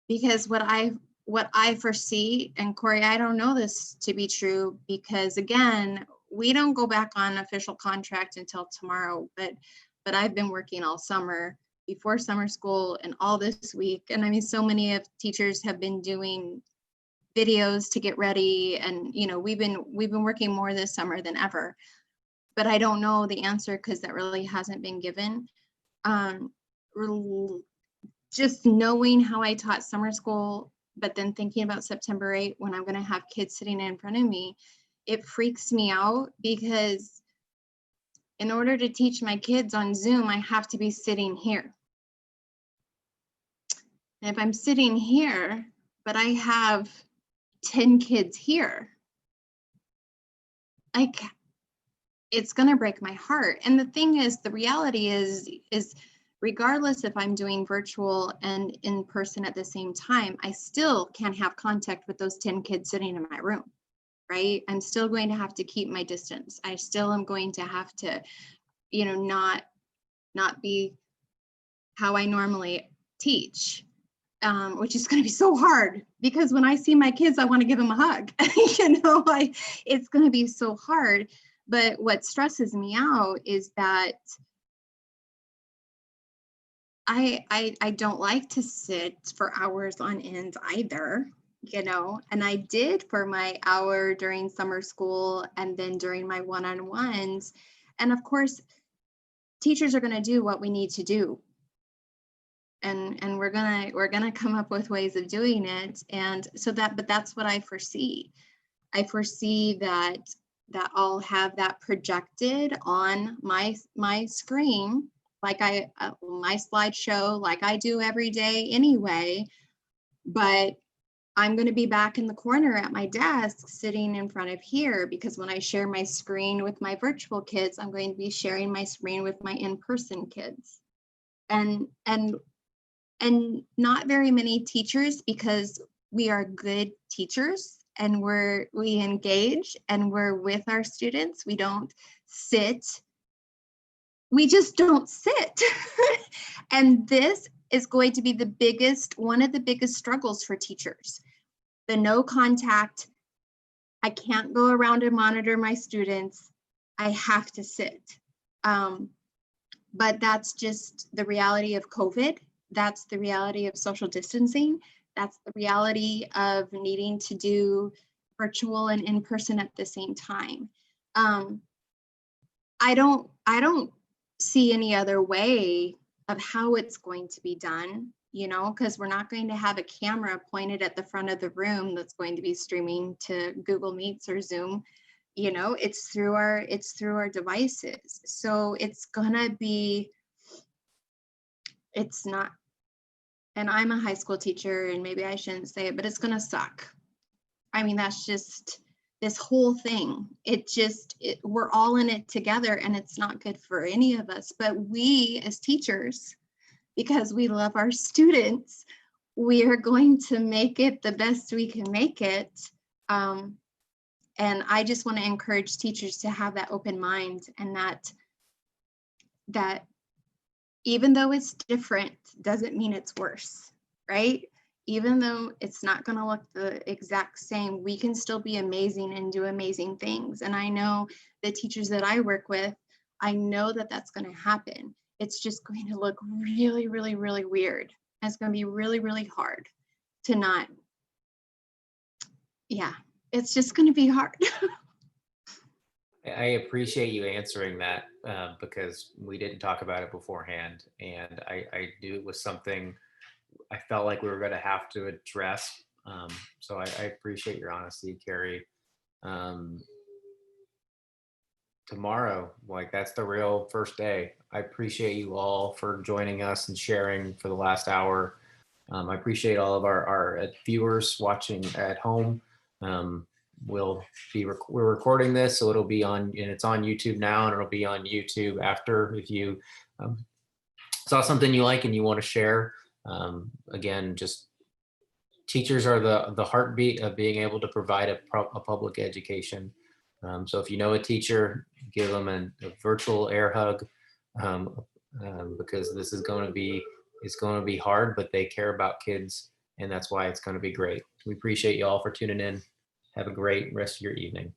Because what I foresee, and Corey, I don't know this to be true, because again, we don't go back on official contract until tomorrow, but I've been working all summer before summer school and all this week. And I mean, so many of teachers have been doing videos to get ready, and we've been working more this summer than ever. But I don't know the answer because that really hasn't been given. Just knowing how I taught summer school, but then thinking about September 8th when I'm going to have kids sitting in front of me, it freaks me out, because in order to teach my kids on Zoom, I have to be sitting here. And if I'm sitting here, but I have 10 kids here, like, it's going to break my heart. And the thing is, the reality is regardless if I'm doing virtual and in person at the same time, I still can't have contact with those 10 kids sitting in my room, right? I'm still going to have to keep my distance. I still am going to have to, not be how I normally teach, which is going to be so hard, because when I see my kids, I want to give them a hug. It's going to be so hard. But what stresses me out is that I don't like to sit for hours on end either, and I did for my hour during summer school and then during my one-on-ones. And of course, teachers are going to do what we need to do. And we're gonna come up with ways of doing it. And so but that's what I foresee. I foresee that I'll have that projected on my screen, like my slideshow, like I do every day anyway, but I'm going to be back in the corner at my desk sitting in front of here, because when I share my screen with my virtual kids, I'm going to be sharing my screen with my in-person kids. and not very many teachers, because we are good teachers and we engage and we're with our students. We don't sit. We just don't sit. And this is going to be one of the biggest struggles for teachers. The no contact. I can't go around and monitor my students. I have to sit. But that's just the reality of COVID. That's the reality of social distancing. That's the reality of needing to do virtual and in-person at the same time. I don't see any other way of how it's going to be done, because we're not going to have a camera pointed at the front of the room that's going to be streaming to Google Meets or Zoom. It's through our devices. So it's not, and I'm a high school teacher, and maybe I shouldn't say it, but it's gonna suck. I mean, that's just this whole thing. We're all in it together, and it's not good for any of us. But we as teachers, because we love our students, we are going to make it the best we can make it. And I just want to encourage teachers to have that open mind, and that even though it's different, doesn't mean it's worse, right? Even though it's not going to look the exact same, we can still be amazing and do amazing things. And I know the teachers that I work with, I know that that's going to happen. It's just going to look really, really, really weird. And it's going to be really, really hard to not, yeah, it's just going to be hard. I appreciate you answering that because we didn't talk about it beforehand, and I knew it was something I felt like we were going to have to address. So I appreciate your honesty, Carrie. Tomorrow, like, that's the real first day. I appreciate you all for joining us and sharing for the last hour. I appreciate all of our viewers watching at home. We're recording this, so it'll be on, and it's on YouTube now, and it'll be on YouTube after. If you saw something you like and you want to share, again, just teachers are the heartbeat of being able to provide a public education. So if you know a teacher, give them a virtual air hug, because this is going to be hard, but they care about kids, and that's why it's going to be great. We appreciate you all for tuning in. Have a great rest of your evening.